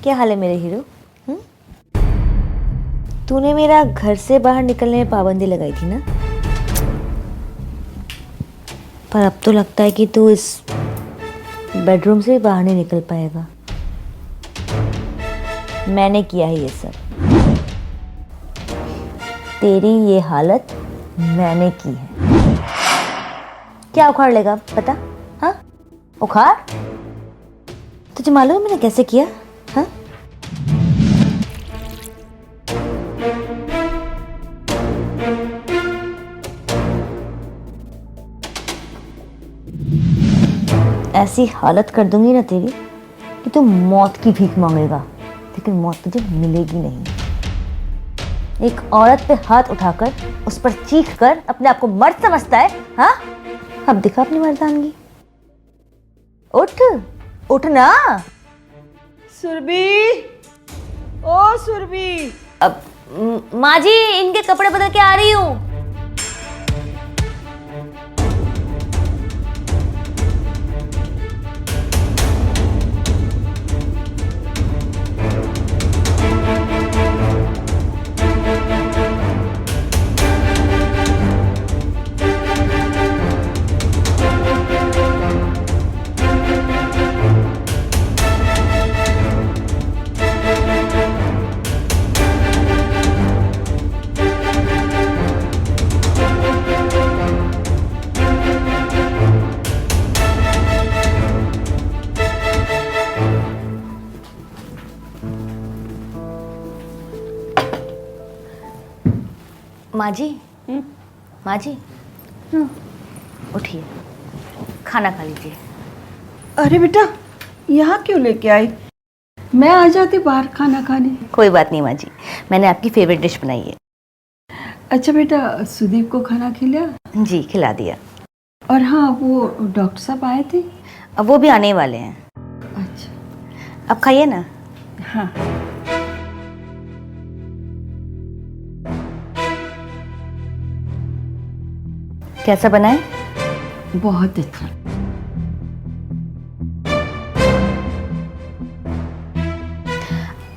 क्या हाल है मेरे हीरो? तूने मेरा घर से बाहर निकलने में पाबंदी लगाई थी ना, पर अब तो लगता है कि तू इस बेडरूम से बाहर नहीं निकल पाएगा। मैंने किया है ये सब, तेरी ये हालत मैंने की है। क्या उखाड़ लेगा पता? हाँ, उखाड़। तुझे मालूम है मैंने कैसे किया? हाँ, ऐसी हालत कर दूंगी ना तेरी कि तू मौत की भीख मांगेगा, लेकिन मौत तुझे मिलेगी नहीं। एक औरत पे हाथ उठाकर उस पर चीख कर अपने आप को मर्द समझता है? हाँ, अब दिखा अपनी मर्दानगी। उठ उठ ना। सुरभि, ओ सुरभि। अब माँ जी, इनके कपड़े बदल के आ रही हूँ। माँ जी, माँ जी, उठिए, खाना खा लीजिए। अरे बेटा, यहाँ क्यों लेके आई? मैं आ जाती बाहर खाना खाने। कोई बात नहीं माँ जी, मैंने आपकी फेवरेट डिश बनाई है। अच्छा बेटा, सुदीप को खाना खिलाया? जी, खिला दिया। और हाँ, वो डॉक्टर साहब आए थे? अब वो भी आने वाले हैं। अच्छा। अब खाइए ना। हाँ। कैसा बना है? बहुत अच्छा।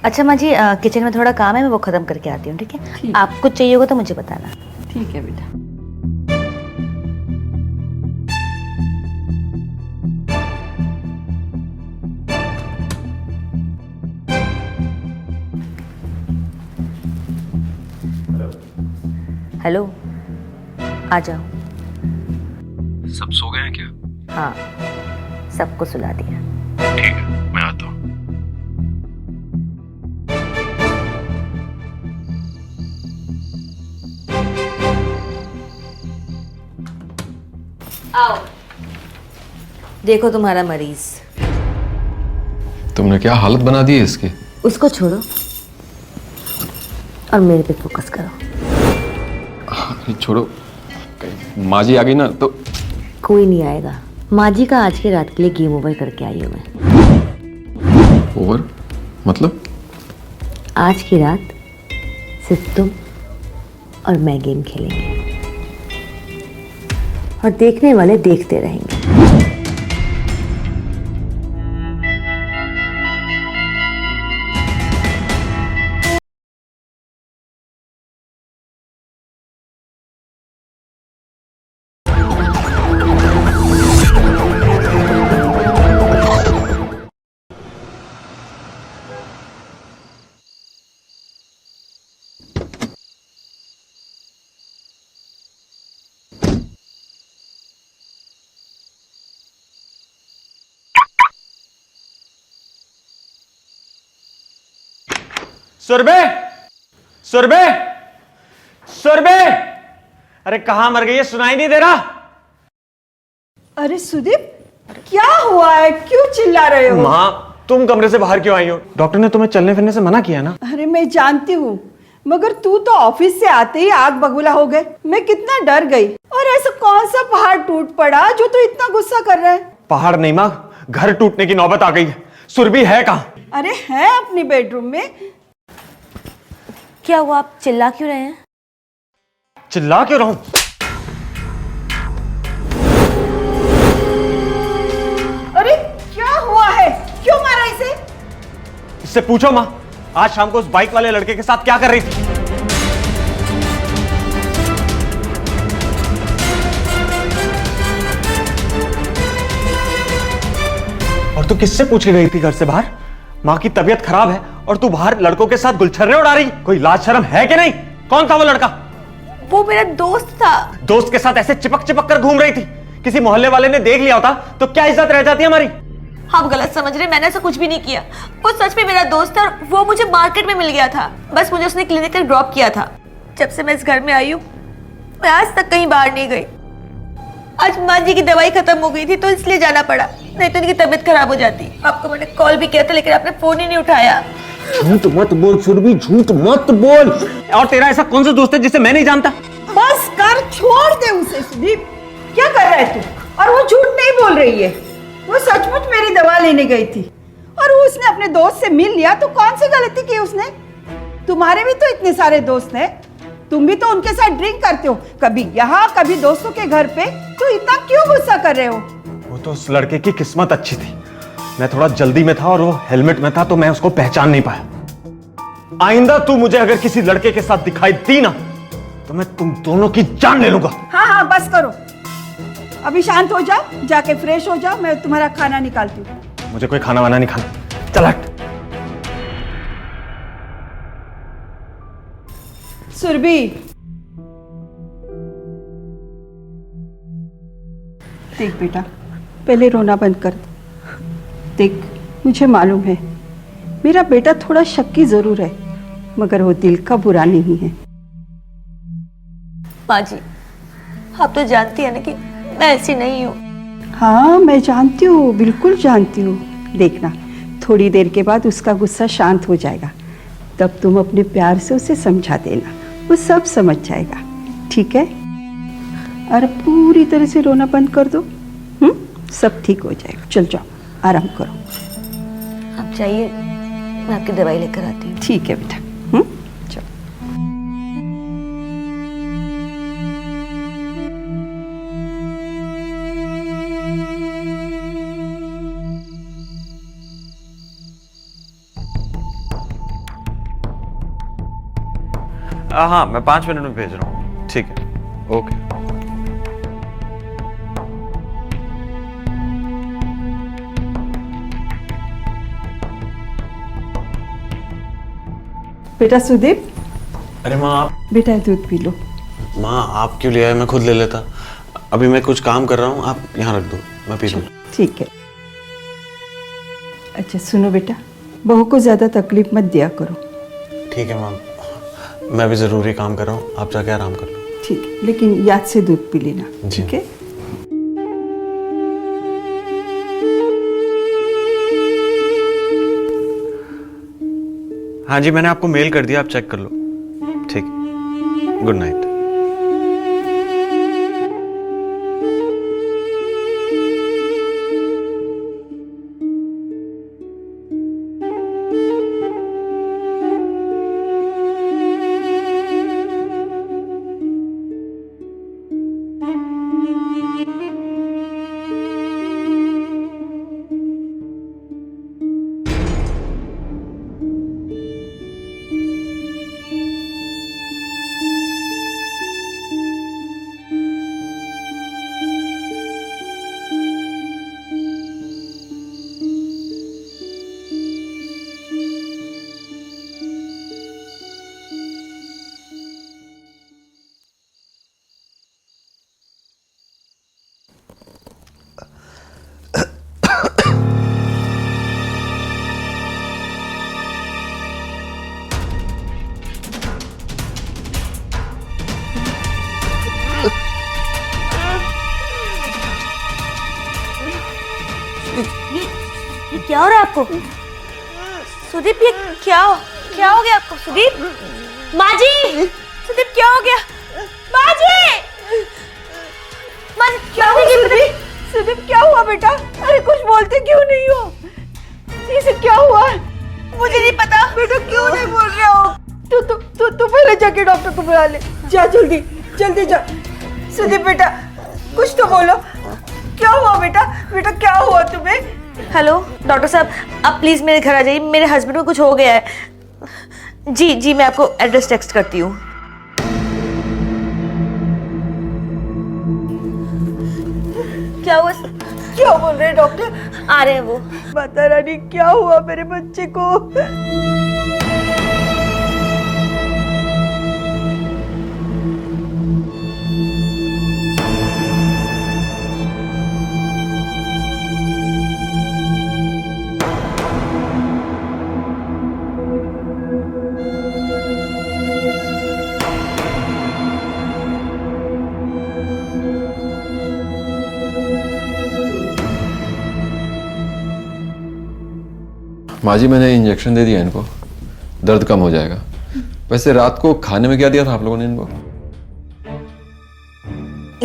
अच्छा माँ जी, किचन में थोड़ा काम है, मैं वो खत्म करके आती हूँ, ठीक है? ठीक। आप कुछ चाहिए होगा तो मुझे बताना। ठीक है बेटा। हेलो, आ जाओ। सब सो गए हैं क्या? हाँ, सबको सुला दिया। ठीक है, मैं आता हूँ। आओ, देखो तुम्हारा मरीज। तुमने क्या हालत बना दी है इसकी? उसको छोड़ो और मेरे पे फोकस करो। छोड़ो, माँ जी आ गई ना तो। कोई नहीं आएगा। माँ जी का आज की रात के लिए गेम ओवर करके आई हूँ मैं। ओवर मतलब? आज की रात सिर्फ तुम और मैं गेम खेलेंगे और देखने वाले देखते रहेंगे। सुरभि, सुरभि, सुरभि, अरे कहां मर गई है? सुनाई नहीं दे रहा? अरे सुदीप, क्या हुआ है? क्यों चिल्ला रहे हो? माँ, तुम कमरे से बाहर क्यों आई हो? डॉक्टर ने तुम्हें चलने फिरने से मना किया ना? अरे मैं जानती हूँ, मगर तू तो ऑफिस से आते ही आग बबूला हो गए। मैं कितना डर गई। और ऐसा कौन सा पहाड़ टूट पड़ा जो तू इतना गुस्सा कर रहा है? पहाड़ नहीं माँ, घर टूटने की नौबत आ गई है। सुरभि है कहाँ? अरे है अपनी बेडरूम में। क्या हुआ, आप चिल्ला क्यों रहे हैं? चिल्ला क्यों रहा हूं? अरे क्या हुआ है? क्यों मारा इसे? इससे पूछो माँ, आज शाम को उस बाइक वाले लड़के के साथ क्या कर रही थी। और तू किससे पूछ के गई थी घर से बाहर? माँ की तबीयत खराब है और तू बाहर लड़कों के साथ गुलछर्रे उड़ा रही। कोई लाज शर्म है कि नहीं? कौन था वो लड़का? वो मेरा दोस्त था। दोस्त के साथ ऐसे चिपक चिपक कर घूम रही थी। किसी मोहल्ले वाले ने देख लिया होता तो क्या इज्जत रह जाती हमारी? आप गलत समझ रहे, मैंने ऐसा कुछ भी नहीं किया। वो सच में मेरा दोस्त था और वो मुझे मार्केट में मिल गया था। बस मुझे उसने क्लिनिक तक ड्रॉप किया था। जब से मैं इस घर में आई हूँ मैं आज तक कहीं बाहर नहीं गई। आज माँ जी की दवाई खत्म हो गई थी तो इसलिए जाना पड़ा, नहीं तो उनकी तबीयत खराब हो जाती। आपको मैंने कॉल भी किया था लेकिन आपने फोन ही नहीं उठाया। झूठ मत बोल सुरभि, झूठ मत बोल। और तेरा ऐसा कौन सा दोस्त है जिसे मैं नहीं जानता? बस कर, छोड़ दे उसे सुदीप। क्या कर रहा है तू? और वो झूठ नहीं बोल रही है, वो सचमुच मेरी दवा लेने गई थी और वो उसने अपने दोस्त से मिल लिया तो कौन सी गलती की उसने? तुम्हारे भी तो इतने सारे दोस्त हैं, तुम भी तो उनके साथ ड्रिंक करते हो, कभी यहाँ कभी दोस्तों के घर पे, तो इतना क्यों गुस्सा कर रहे हो? वो तो उस लड़के की किस्मत अच्छी थी, मैं थोड़ा जल्दी में था और वो हेलमेट में था तो मैं उसको पहचान नहीं पाया। आइंदा तू मुझे अगर किसी लड़के के साथ दिखाई दी ना तो मैं तुम दोनों की जान ले लूंगा। हाँ हाँ बस करो, अभी शांत हो जाओ, जाके फ्रेश हो जाओ, मैं तुम्हारा खाना निकालती हूँ। मुझे कोई खाना वाना नहीं खाना, चल हट। सुरभि, देख बेटा, पहले रोना बंद कर दे। देख, मुझे मालूम है मेरा बेटा थोड़ा शक्की जरूर है, मगर वो दिल का बुरा नहीं है। माँ जी, आप तो जानती है ना कि मैं ऐसी नहीं हूँ। हाँ मैं जानती हूँ, बिल्कुल जानती हूँ। देखना, थोड़ी देर के बाद उसका गुस्सा शांत हो जाएगा, तब तुम अपने प्यार से उसे समझा देना, वो सब समझ जाएगा, ठीक है? और पूरी तरह से रोना बंद कर दो, सब ठीक हो जाएगा। चल जाओ, आराम करो। आप जाइए, मैं आपकी दवाई लेकर आती हूँ। ठीक है बेटा, चलो। हाँ, मैं 5 मिनट में भेज रहा हूँ। ठीक है, ओके। बेटा सुदीप, अरे माँ आप, बेटा दूध पी लो। माँ आप क्यों ले आए? मैं खुद ले लेता। अभी मैं कुछ काम कर रहा हूँ, आप यहाँ रख दो, मैं पी लूँ। ठीक है। अच्छा सुनो बेटा, बहू को ज्यादा तकलीफ मत दिया करो। ठीक है माँ, मैं भी ज़रूरी काम कर रहा हूँ, आप जाके आराम कर लो। ठीक है, लेकिन याद से दूध पी लेना, जी। ठीक है? हाँ जी, मैंने आपको मेल कर दिया, आप चेक कर लो। ठीक, गुड नाइट। ये क्या हो रहा है आपको? सुदीप, ये क्या हो गया आपको? सुदीप, माँ जी, सुदीप क्या हो गया? माँ जी, माँ जी क्या हो गया? सुदीप क्या हुआ बेटा? अरे कुछ बोलते क्यों नहीं हो? इसे क्या हुआ? मुझे नहीं पता। बेटा क्यों नहीं बोल रहे हो? तू पहले जाके डॉक्टर को बुला ले, जा जल्दी जल्दी जा। सुदीप बेटा कुछ तो बोलो, क्या हुआ बेटा? बेटा क्या हुआ तुम्हें? हेलो डॉक्टर साहब, आप प्लीज़ मेरे घर आ जाइए, मेरे हस्बैंड को कुछ हो गया है। जी जी, मैं आपको एड्रेस टेक्स्ट करती हूँ। क्या हुआ? क्या बोल रहे हैं डॉक्टर? आ रहे हैं वो। माता रानी, क्या हुआ मेरे बच्चे को? माँ जी मैंने इंजेक्शन दे दिया इनको, दर्द कम हो जाएगा। वैसे रात को खाने में क्या दिया था आप लोगों ने इनको?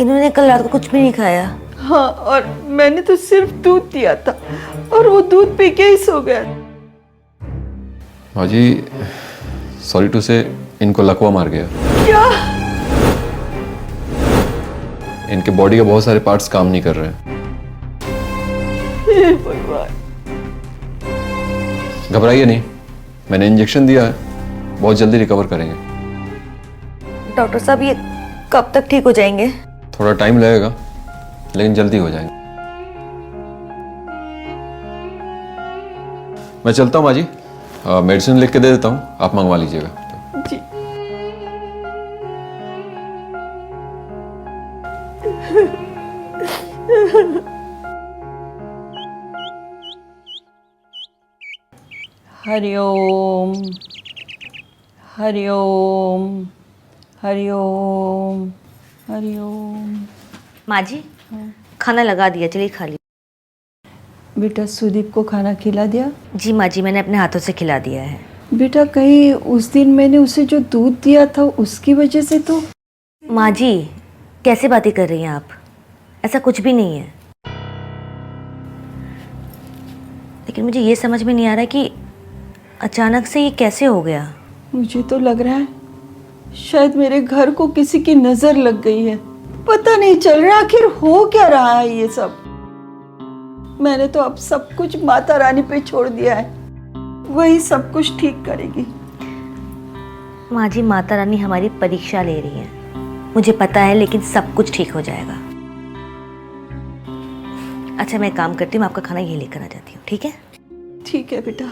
इन्होंने कल रात को कुछ भी नहीं खाया। हाँ, और मैंने तो सिर्फ दूध दिया था और वो दूध पी के ही सो गया। माँ जी सॉरी टू से, इनको लकवा मार गया। क्या? इनके बॉडी के बहुत सारे पार्ट्स काम नहीं कर रहे हैं। हे भगवान। घबराइए नहीं, मैंने इंजेक्शन दिया है, बहुत जल्दी रिकवर करेंगे। डॉक्टर साहब, ये कब तक ठीक हो जाएंगे? थोड़ा टाइम लगेगा लेकिन जल्दी हो जाएंगे। मैं चलता हूँ माँ जी, मेडिसिन लिख के दे देता हूँ, आप मंगवा लीजिएगा। जी। हरिओम हरिओम हरिओम हरिओम। माँ जी खाना लगा दिया, चलिए खा लीजिए। बेटा, सुदीप को खाना खिला दिया? जी माँ जी, मैंने अपने हाथों से खिला दिया है। बेटा, कहीं उस दिन मैंने उसे जो दूध दिया था उसकी वजह से तो? माँ जी कैसे बातें कर रही हैं आप? ऐसा कुछ भी नहीं है। लेकिन मुझे ये समझ में नहीं आ रहा कि अचानक से ये कैसे हो गया। मुझे तो लग रहा है शायद मेरे घर को किसी की नजर लग गई है। पता नहीं चल रहा आखिर हो क्या रहा है ये सब। मैंने तो अब सब कुछ माता रानी पे छोड़ दिया है, वही सब कुछ ठीक करेगी। माँ जी माता रानी हमारी परीक्षा ले रही है, मुझे पता है, लेकिन सब कुछ ठीक हो जाएगा। अच्छा मैं काम करती हूँ, मैं आपका खाना ये लेकर आ जाती हूँ, ठीक है? ठीक है बेटा।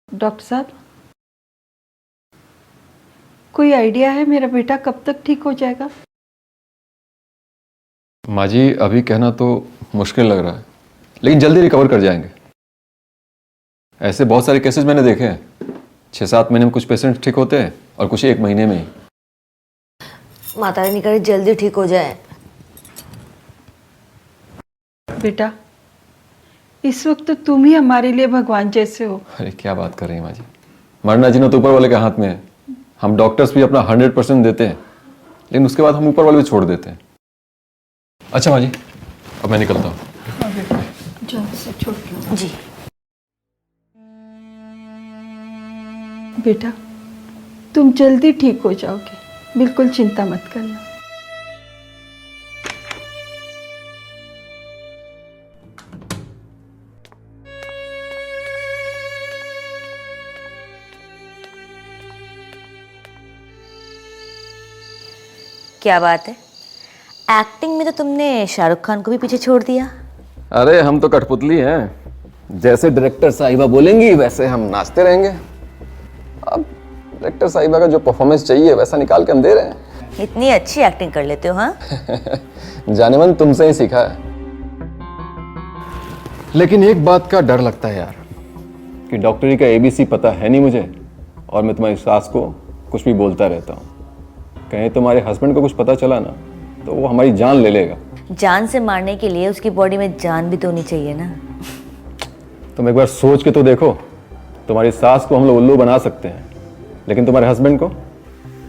डॉक्टर साहब, कोई आइडिया है मेरा बेटा कब तक ठीक हो जाएगा? माँ जी अभी कहना तो मुश्किल लग रहा है, लेकिन जल्दी रिकवर कर जाएंगे। ऐसे बहुत सारे केसेस मैंने देखे हैं, 6-7 महीने में कुछ पेशेंट ठीक होते हैं और कुछ 1 महीने में ही। माता रानी करे जल्दी ठीक हो जाए। बेटा, इस वक्त तो तुम ही हमारे लिए भगवान जैसे हो। अरे क्या बात कर रही हैं माँ जी, मरना जीना तो ऊपर वाले के हाथ में है। हम डॉक्टर्स भी अपना 100% देते हैं, लेकिन उसके बाद हम ऊपर वाले भी छोड़ देते हैं। अच्छा माँ जी, अब मैं निकलता हूँ। हाँ बेटा, जल्दी से छोड़ के। जी बेटा, तुम जल्दी ठीक हो जाओगे, बिल्कुल चिंता मत करना। क्या बात है, एक्टिंग में तो तुमने शाहरुख खान को भी पीछे छोड़ दिया। अरे हम तो कठपुतली हैं, जैसे डायरेक्टर साहिबा बोलेंगी वैसे हम नाचते रहेंगे। अब डायरेक्टर साहिबा का जो परफॉर्मेंस चाहिए वैसा निकाल के हम दे रहे हैं। इतनी अच्छी एक्टिंग कर लेते हो हाँ? जाने मन तुमसे ही सीखा है। लेकिन एक बात का डर लगता है यार, कि डॉक्टरी का ABC पता है नहीं मुझे, और मैं तुम्हारी सास को कुछ भी बोलता रहता हूँ। कहीं तुम्हारे हस्बैंड को कुछ पता चला ना तो वो हमारी जान ले लेगा। जान से मारने के लिए उसकी बॉडी में जान भी तो होनी चाहिए ना। तुम एक बार सोच के तो देखो, तुम्हारी सास को हम लोग उल्लू बना सकते हैं, लेकिन तुम्हारे हस्बैंड को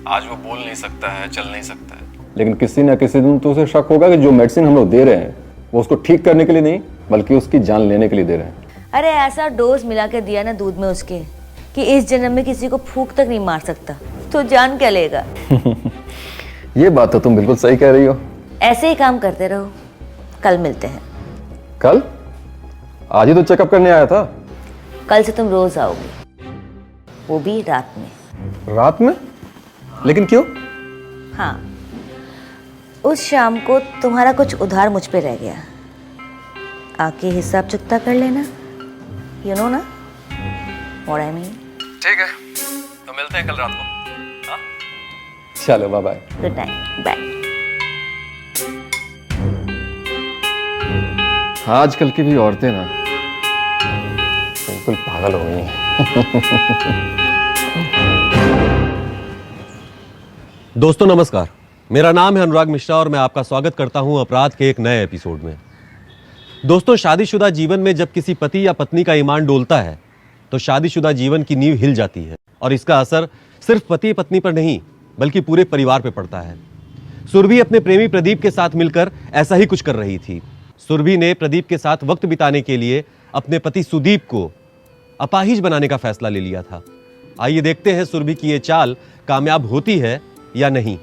आज वो बोल नहीं सकता है, चल नहीं सकता है, लेकिन किसी ना किसी दिन तो उसे शक होगा कि जो मेडिसिन हम लोग दे रहे हैं वो उसको ठीक करने के लिए नहीं बल्कि उसकी जान लेने के लिए दे रहे हैं। अरे ऐसा डोज मिला के दिया ना दूध में उसके कि इस जन्म में किसी को फूंक तक नहीं मार सकता, तो जान क्या लेगा। ये बात तो तुम बिल्कुल सही कह रही हो। ऐसे ही काम करते रहो, कल मिलते हैं। कल? आज ही तो चेकअप करने आया था। कल से तुम रोज आओगे, वो भी रात में। रात में? लेकिन क्यों? हाँ, उस शाम को तुम्हारा कुछ उधार मुझ पे रह गया, आके हिसाब चुकता कर लेना। यू नो ना व्हाट आई मीन। ठीक है, तो मिलते हैं कल रात को। हाँ? चलो bye bye. Good night, bye. आजकल की भी औरतें ना बिल्कुल पागल हो गई हैं। दोस्तों नमस्कार, मेरा नाम है अनुराग मिश्रा और मैं आपका स्वागत करता हूं अपराध के एक नए एपिसोड में। दोस्तों, शादीशुदा जीवन में जब किसी पति या पत्नी का ईमान डोलता है तो शादीशुदा जीवन की नींव हिल जाती है और इसका असर सिर्फ पति पत्नी पर नहीं बल्कि पूरे परिवार पर पड़ता है। सुरभि अपने प्रेमी प्रदीप के साथ मिलकर ऐसा ही कुछ कर रही थी। सुरभि ने प्रदीप के साथ वक्त बिताने के लिए अपने पति सुदीप को अपाहिज बनाने का फैसला ले लिया था। आइए देखते हैं सुरभि की ये चाल कामयाब होती है या नहीं।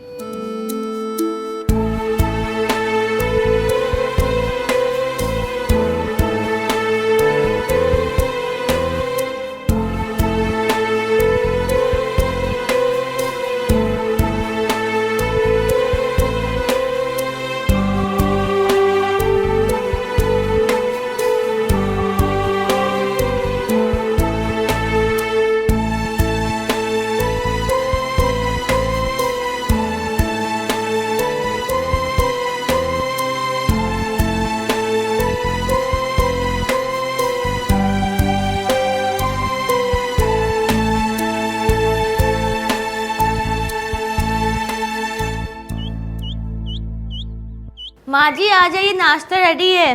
माँ जी आ जाइए, नाश्ता रेडी है।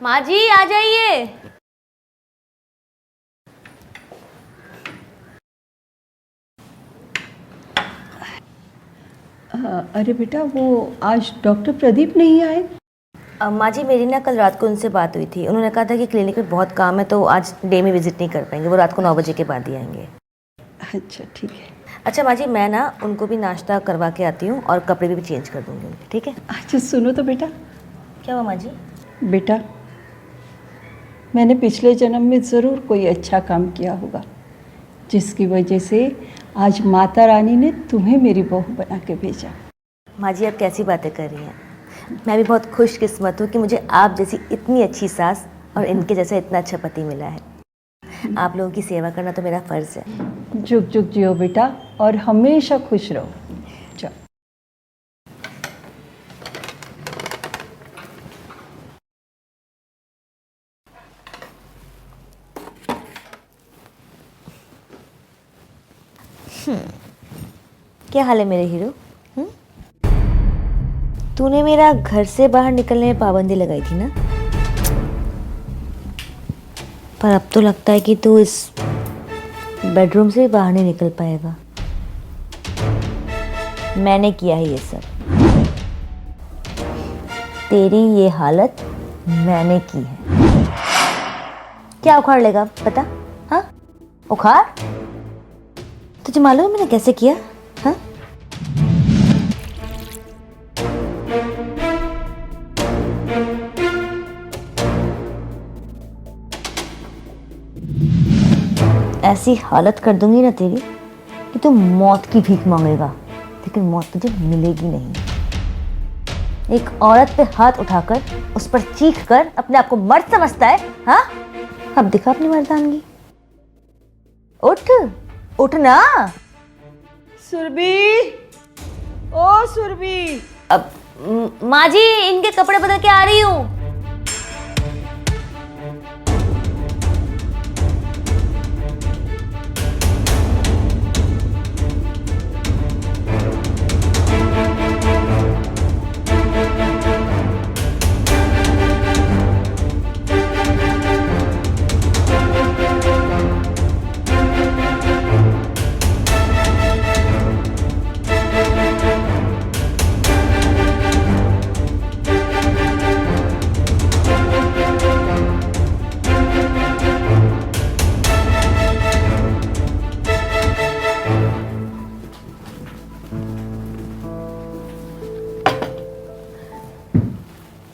माँ जी आ जाइए। अरे बेटा, वो आज डॉक्टर प्रदीप नहीं आए? माँ जी मेरी ना कल रात को उनसे बात हुई थी। उन्होंने कहा था कि क्लिनिक में बहुत काम है तो आज डे में विजिट नहीं कर पाएंगे, वो रात को 9 बजे के बाद ही आएंगे। अच्छा ठीक है। अच्छा माँ जी, मैं ना उनको भी नाश्ता करवा के आती हूँ और कपड़े भी चेंज कर दूँगी उनके, ठीक है? अच्छा सुनो तो बेटा। क्या हुआ माँ जी? बेटा, मैंने पिछले जन्म में ज़रूर कोई अच्छा काम किया होगा जिसकी वजह से आज माता रानी ने तुम्हें मेरी बहू बना के भेजा। माँ जी आप कैसी बातें कर रही हैं? मैं भी बहुत खुशकिस्मत हूँ कि मुझे आप जैसी इतनी अच्छी सास और इनके जैसा इतना अच्छा पति मिला है। आप लोगों की सेवा करना तो मेरा फ़र्ज़ है। जुग जुग जियो बेटा और हमेशा खुश रहो। चलो। क्या हाल है मेरे हीरो? तूने मेरा घर से बाहर निकलने में पाबंदी लगाई थी ना, पर अब तो लगता है कि तू इस बेडरूम से बाहर नहीं निकल पाएगा। मैंने किया है ये सब, तेरी ये हालत मैंने की है। क्या उखाड़ लेगा पता? हाँ उखाड़। तुझे मालूम है मैंने कैसे किया? हाँ ऐसी हालत कर दूंगी ना तेरी कि तू मौत की भीख मांगेगा, लेकिन मौत तुझे मिलेगी नहीं। एक औरत पे हाथ उठाकर उस पर चीख कर अपने आप को मर्द समझता है। हाँ अब दिखा अपनी मर्दानगी। उठ उठ ना। सुरभि, ओ सुरभि। अब माँ जी इनके कपड़े बदल के आ रही हूँ।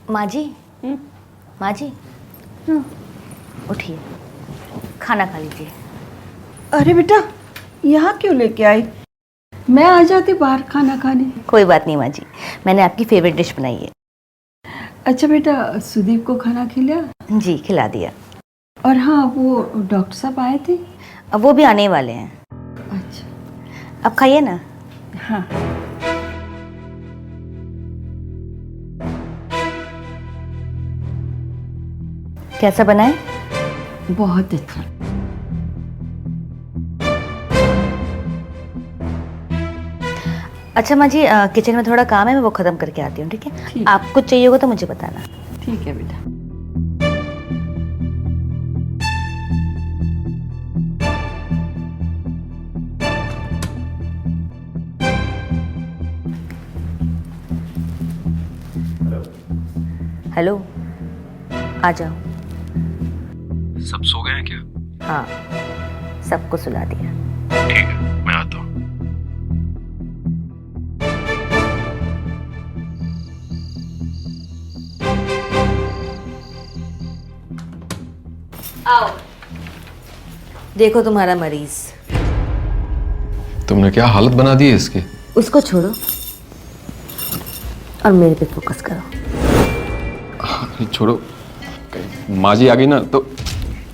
माँ जी, माँ जी, उठिए, खाना खा लीजिए। अरे बेटा, यहाँ क्यों लेके आई? मैं आ जाती बाहर खाना खाने। कोई बात नहीं माँ जी, मैंने आपकी फेवरेट डिश बनाई है। अच्छा बेटा, सुदीप को खाना खिलाया? जी, खिला दिया। और हाँ, वो डॉक्टर साहब आए थे? अब वो भी आने वाले हैं। अच्छा। अब खाइए ना। हाँ। कैसा बना है? बहुत अच्छा। अच्छा माँ जी, किचन में थोड़ा काम है, मैं वो ख़त्म करके आती हूँ, ठीक है? ठीक। आप कुछ चाहिए होगा तो मुझे बताना। ठीक है बेटा। हेलो, आ जाओ। सब सो गए हैं क्या? हाँ, सबको सुला दिया। ठीक है, मैं आता हूँ। आओ, देखो तुम्हारा मरीज। तुमने क्या हालत बना दी है इसकी? उसको छोड़ो और मेरे पे फोकस करो। छोड़ो, माँ जी आ गई ना तो।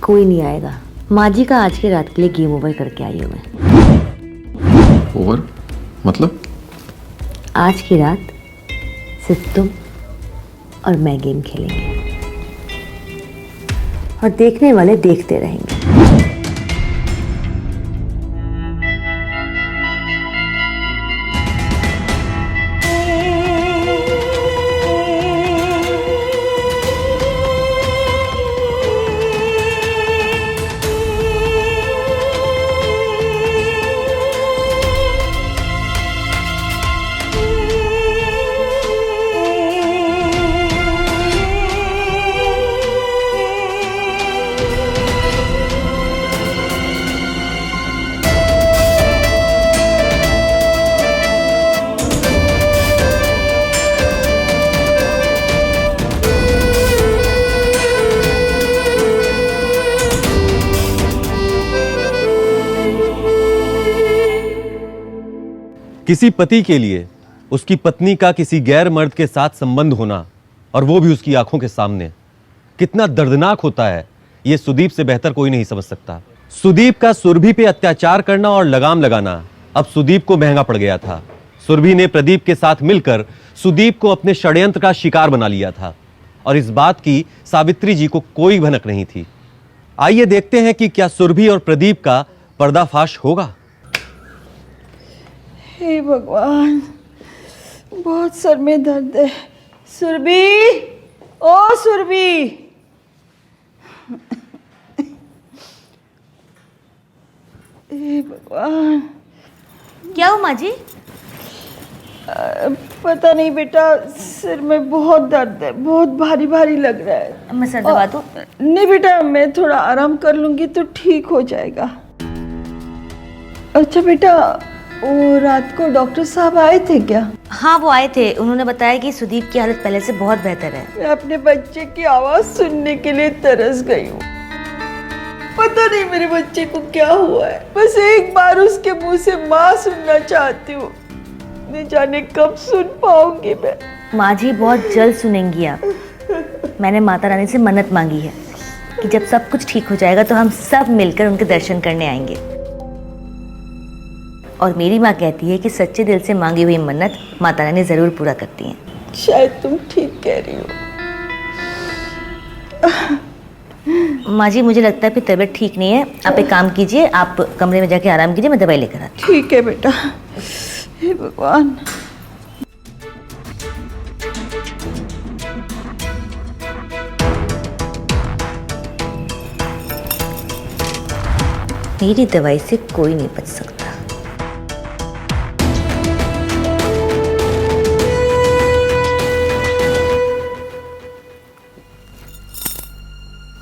कोई नहीं आएगा। माँ जी का आज की रात के लिए गेम ओवर करके आई हूँ मैं। ओवर मतलब? आज की रात सिर्फ तुम और मैं गेम खेलेंगे और देखने वाले देखते रहेंगे। किसी पति के लिए उसकी पत्नी का किसी गैर मर्द के साथ संबंध होना, और वो भी उसकी आंखों के सामने, कितना दर्दनाक होता है, ये सुदीप से बेहतर कोई नहीं समझ सकता। सुदीप का सुरभि पे अत्याचार करना और लगाम लगाना अब सुदीप को महंगा पड़ गया था। सुरभि ने प्रदीप के साथ मिलकर सुदीप को अपने षड्यंत्र का शिकार बना लिया था, और इस बात की सावित्री जी को कोई भनक नहीं थी। आइए देखते हैं कि क्या सुरभि और प्रदीप का पर्दाफाश होगा। हे भगवान, बहुत सर में दर्द है। सुरभि, ओ सुरभि। हे भगवान। क्या हो माँ जी? पता नहीं बेटा, सिर में बहुत दर्द है, बहुत भारी भारी लग रहा है। मैं सर दबा दूं? नहीं बेटा, मैं थोड़ा आराम कर लूंगी तो ठीक हो जाएगा। अच्छा बेटा, वो रात को डॉक्टर साहब आए थे क्या? हाँ, वो आए थे। उन्होंने बताया कि सुदीप की हालत पहले से बहुत बेहतर है। मैं अपने बच्चे की आवाज सुनने के लिए तरस गई हूँ। पता नहीं मेरे बच्चे को क्या हुआ है, बस एक बार उसके मुंह से माँ सुनना चाहती हूँ। न जाने कब सुन पाऊंगी मैं। माँ जी बहुत जल्द सुनेंगी आप। मैंने माता रानी से मन्नत मांगी है कि जब सब कुछ ठीक हो जाएगा तो हम सब मिलकर उनके दर्शन करने आएंगे। और मेरी माँ कहती है कि सच्चे दिल से मांगी हुई मन्नत माता रानी जरूर पूरा करती हैं। शायद तुम ठीक कह रही हो। माँ जी, मुझे लगता है कि तबीयत ठीक नहीं है। आप एक काम कीजिए, आप कमरे में जाके आराम कीजिए, मैं दवाई लेकर आती हूँ। ठीक है बेटा। हे भगवान। मेरी दवाई से कोई नहीं बच सकता।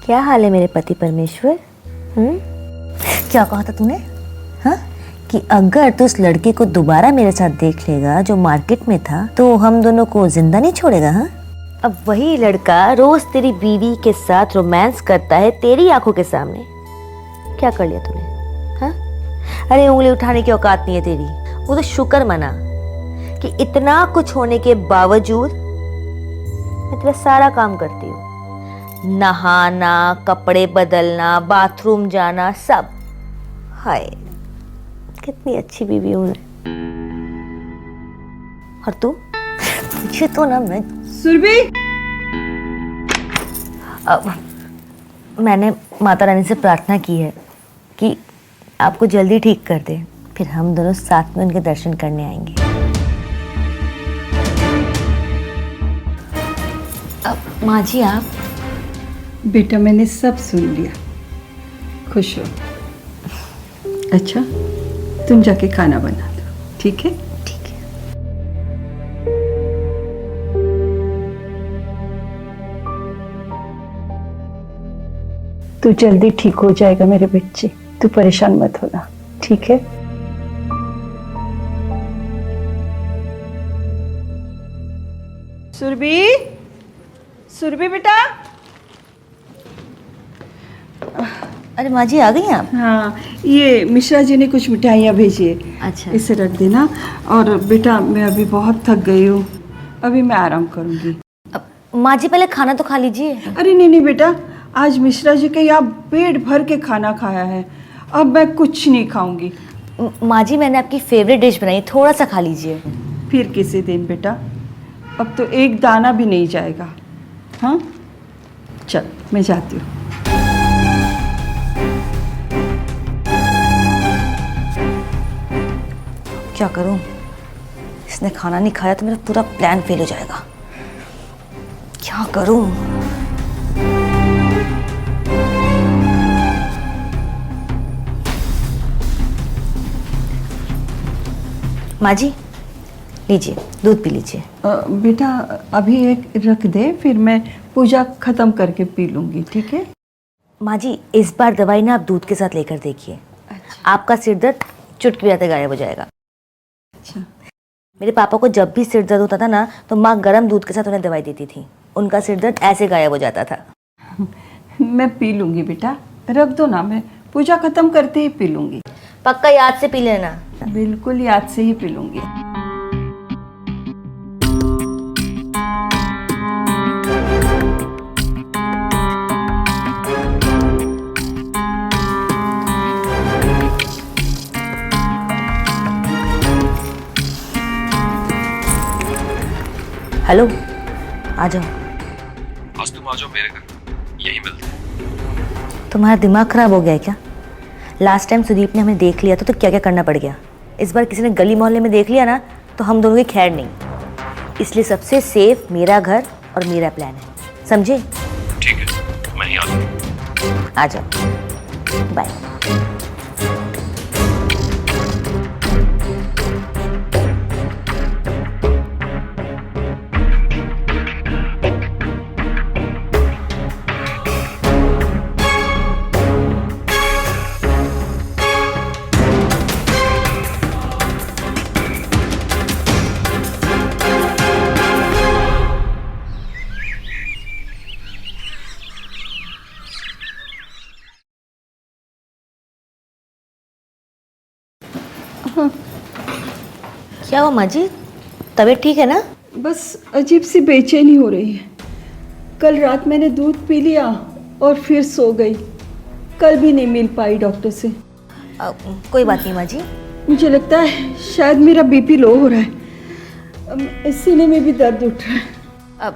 क्या हाल है मेरे पति परमेश्वर? क्या कहा था तूने? हाँ, कि अगर तू उस लड़के को दोबारा मेरे साथ देख लेगा जो मार्केट में था तो हम दोनों को जिंदा नहीं छोड़ेगा? हाँ, अब वही लड़का रोज तेरी बीवी के साथ रोमांस करता है तेरी आंखों के सामने। क्या कर लिया तूने? हाँ? अरे उंगली उठाने की औकात नहीं है तेरी। वो तो शुक्र मना कि इतना कुछ होने के बावजूद मैं तेरा सारा काम करती हूँ, नहाना, कपड़े बदलना, बाथरूम जाना, सब। हाय, कितनी अच्छी बीवी हूँ मैं। और तू? तुझे तो ना मैं सुरभि, मैंने माता रानी से प्रार्थना की है कि आपको जल्दी ठीक कर दे, फिर हम दोनों साथ में उनके दर्शन करने आएंगे। अब माँ जी आप? बेटा मैंने सब सुन लिया, खुश हो। अच्छा, तुम जाके खाना बना दो, ठीक है? ठीक है। तू जल्दी ठीक हो जाएगा मेरे बच्चे, तू परेशान मत होना, ठीक है? सुरभि, सुरभि बेटा। अरे माँ जी आ गई आप? हाँ, ये मिश्रा जी ने कुछ मिठाइयाँ भेजी है। अच्छा। इसे रख देना। और बेटा मैं अभी बहुत थक गई हूँ, अभी मैं आराम करूँगी। अब माँ जी पहले खाना तो खा लीजिए। अरे नहीं नहीं बेटा, आज मिश्रा जी के यहाँ पेट भर के खाना खाया है, अब मैं कुछ नहीं खाऊंगी। माँ जी मैंने आपकी फेवरेट डिश बनाई, थोड़ा सा खा लीजिए। फिर किसी दिन बेटा, अब तो एक दाना भी नहीं जाएगा। हाँ चल मैं जाती हूँ। क्या करूं? इसने खाना नहीं खाया तो मेरा पूरा प्लान फेल हो जाएगा। क्या करूं? माँ जी लीजिए, दूध पी लीजिए। बेटा अभी एक रख दे, फिर मैं पूजा खत्म करके पी लूंगी, ठीक है? माँ जी इस बार दवाई ना आप दूध के साथ लेकर देखिए। अच्छा। आपका सिर दर्द चुटकी बजाते गायब हो जाएगा। अच्छा। मेरे पापा को जब भी सिर दर्द होता था ना तो माँ गर्म दूध के साथ उन्हें दवाई देती थी, उनका सिर दर्द ऐसे गायब हो जाता था। मैं पी लूंगी बेटा, रख दो ना, मैं पूजा खत्म करते ही पी लूंगी। पक्का याद से पी लेना। बिल्कुल याद से ही पी लूंगी। हेलो, आ जाओ। आज तुम आ जाओ मेरे घर, यही मिलते हैं। तुम्हारा दिमाग खराब हो गया है क्या? लास्ट टाइम सुदीप ने हमें देख लिया तो क्या क्या करना पड़ गया। इस बार किसी ने गली मोहल्ले में देख लिया ना तो हम दोनों की खैर नहीं। इसलिए सबसे सेफ मेरा घर और मेरा प्लान है, समझे? ठीक है, मैं ही आ जाऊँ। आ जाओ, बाय। क्या हुआ माँ जी, तबीयत ठीक है ना? बस अजीब सी बेचैनी हो रही है। कल रात मैंने दूध पी लिया और फिर सो गई, कल भी नहीं मिल पाई डॉक्टर से। कोई बात नहीं माँ जी। मुझे लगता है शायद मेरा बीपी लो हो रहा है, सीने में भी दर्द उठ रहा है।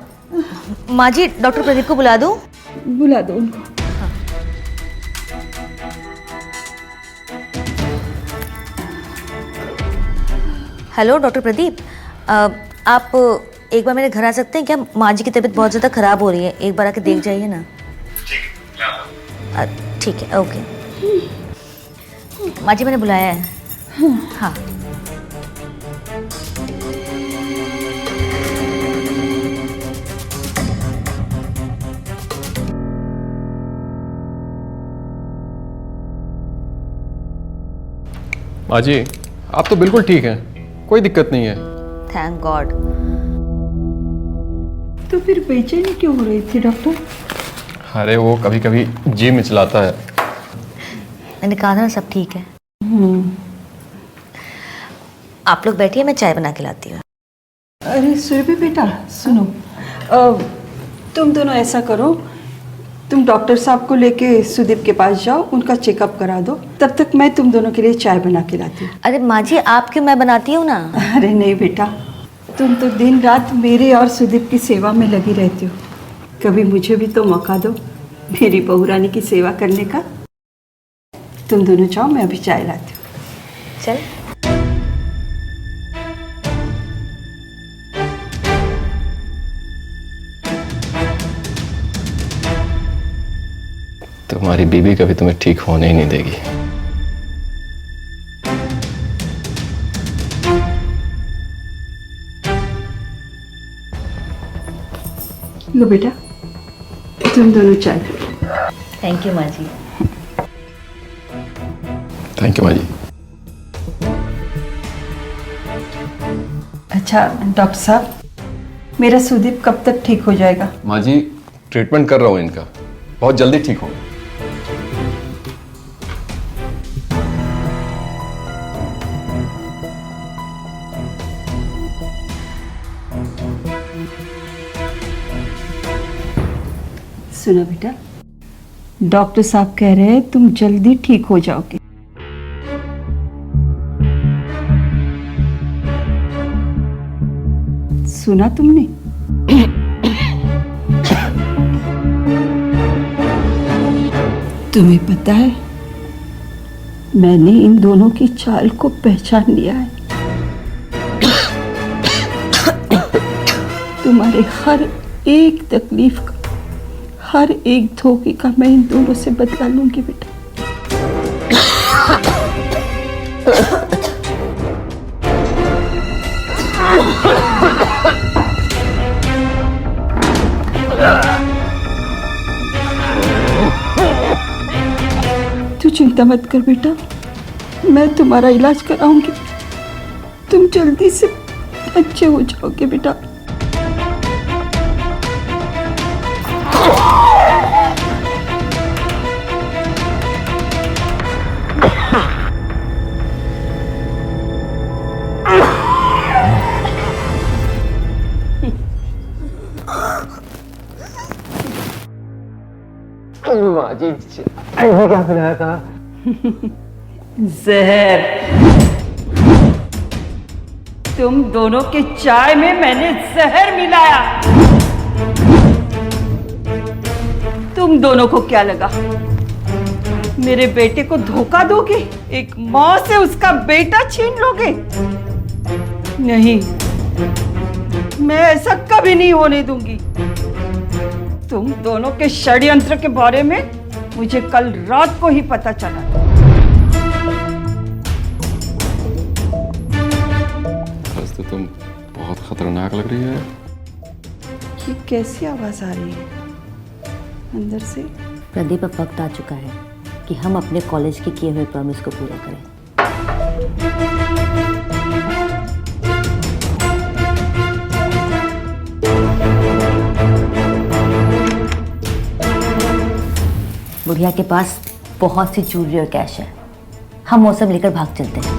माँ जी डॉक्टर प्रदीप को बुला दूँ? बुला दो उनको। हेलो डॉक्टर प्रदीप, आप एक बार मेरे घर आ सकते हैं क्या? माँ जी की तबीयत बहुत ज़्यादा ख़राब हो रही है, एक बार आके देख जाइए ना। ठीक है, ओके। माँ जी मैंने बुलाया है। हाँ। माँ जी आप तो बिल्कुल ठीक हैं, कोई दिक्कत नहीं है। Thank God. तो फिर बेचैनी क्यों हो रही थी डॉक्टर? अरे वो कभी कभी जी मिचलाता है। मैंने कहा था ना सब ठीक है। आप लोग बैठिए, मैं चाय बना के लाती हूँ। अरे सुरभि बेटा सुनो, तुम दोनों ऐसा करो, तुम डॉक्टर साहब को लेके सुदीप के पास जाओ, उनका चेकअप करा दो। तब तक मैं तुम दोनों के लिए चाय बना के लाती हूँ। अरे माँ जी, आप क्यों, मैं बनाती हूँ ना। अरे नहीं बेटा, तुम तो दिन रात मेरे और सुदीप की सेवा में लगी रहती हो, कभी मुझे भी तो मौका दो मेरी बहू रानी की सेवा करने का। तुम दोनों जाओ, मैं अभी चाय लाती हूँ। चल। तुम्हारी बीबी कभी तुम्हें ठीक होने ही नहीं देगी। लो बेटा, तुम दोनों चाय। थैंक यू माँ जी। थैंक यू माँ जी। अच्छा डॉक्टर साहब, मेरा सुदीप कब तक ठीक हो जाएगा? माँ जी, ट्रीटमेंट कर रहा हूँ इनका, बहुत जल्दी ठीक होगा। सुना बेटा, डॉक्टर साहब कह रहे हैं तुम जल्दी ठीक हो जाओगे। सुना तुमने? तुम्हें पता है, मैंने इन दोनों की चाल को पहचान लिया है। तुम्हारे हर एक तकलीफ का, हर एक धोखे का मैं इन दोनों से बदला लूंगी बेटा। तू चिंता मत कर बेटा, मैं तुम्हारा इलाज कराऊंगी, तुम जल्दी से अच्छे हो जाओगे बेटा। जहर। तुम दोनों के चाय में मैंने जहर मिलाया। तुम दोनों को क्या लगा मेरे बेटे को धोखा दोगे, एक माँ से उसका बेटा छीन लोगे? नहीं, मैं ऐसा कभी नहीं होने दूंगी। तुम दोनों के षड्यंत्र के बारे में मुझे कल रात को ही पता चला। बस तो तुम बहुत खतरनाक लग रही है। ये कैसी आवाज आ रही है अंदर से? प्रदीप, अब वक्त आ चुका है कि हम अपने कॉलेज के किए हुए प्रॉमिस को पूरा करें। बुढ़िया के पास बहुत सी ज्वेलरी और कैश है, हम वो सब लेकर भाग चलते हैं।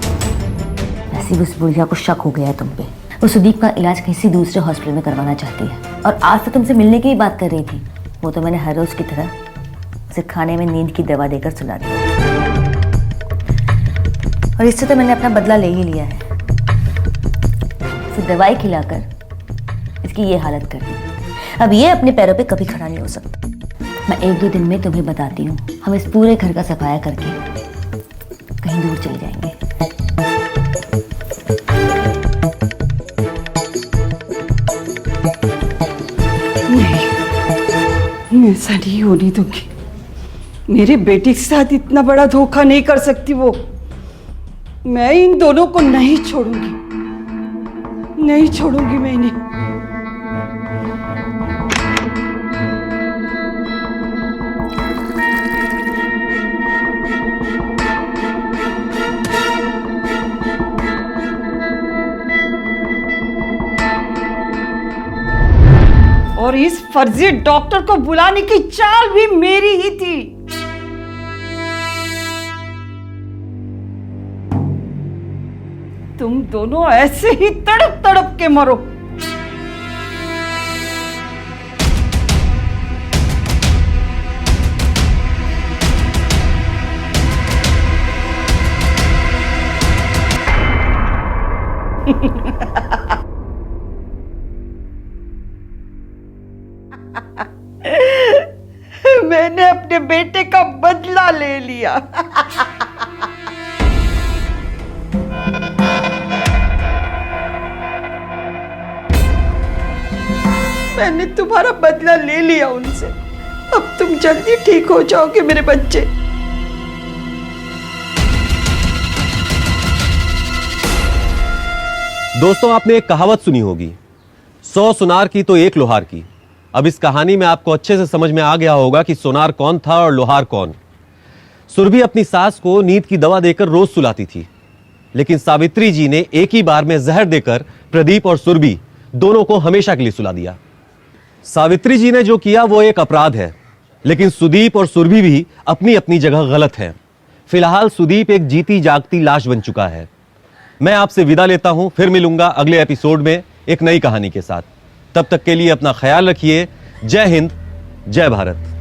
ऐसे ही उस बुढ़िया को शक हो गया है तुम पे। वो सुदीप का इलाज किसी दूसरे हॉस्पिटल में करवाना चाहती है और आज तो तुमसे मिलने की ही बात कर रही थी। वो तो मैंने हर रोज की तरह उसे खाने में नींद की दवा देकर सुला दिया, और इससे तो मैंने अपना बदला ले ही लिया है। इसे दवाई खिलाकर इसकी ये हालत कर दी। अब ये अपने पैरों पे कभी खड़ा नहीं हो सकता। मैं 1-2 दिन में तुम्हें बताती हूँ, हम इस पूरे घर का सफाया करके कहीं दूर चले जाएंगे। नहीं, ऐसा नहीं होने दूंगी। मेरे बेटे के साथ इतना बड़ा धोखा नहीं कर सकती वो। मैं इन दोनों को नहीं छोड़ूंगी, नहीं छोड़ूंगी मैं इन्हें। और इस फर्जी डॉक्टर को बुलाने की चाल भी मेरी ही थी। तुम दोनों ऐसे ही तड़प तड़प के मरो। मैंने अपने बेटे का बदला ले लिया। मैंने तुम्हारा बदला ले लिया उनसे। अब तुम जल्दी ठीक हो जाओगे मेरे बच्चे। दोस्तों, आपने एक कहावत सुनी होगी, 100 सुनार की तो एक लोहार की। अब इस कहानी में आपको अच्छे से समझ में आ गया होगा कि सोनार कौन था और लोहार कौन। सुरभि अपनी सास को नींद की दवा देकर रोज सुलाती थी, लेकिन सावित्री जी ने एक ही बार में जहर देकर प्रदीप और सुरभि दोनों को हमेशा के लिए सुला दिया। सावित्री जी ने जो किया वो एक अपराध है, लेकिन सुदीप और सुरभि भी अपनी अपनी जगह गलत है। फिलहाल सुदीप एक जीती जागती लाश बन चुका है। मैं आपसे विदा लेता हूं, फिर मिलूंगा अगले एपिसोड में एक नई कहानी के साथ। तब तक के लिए अपना ख्याल रखिए। जय हिंद, जय भारत।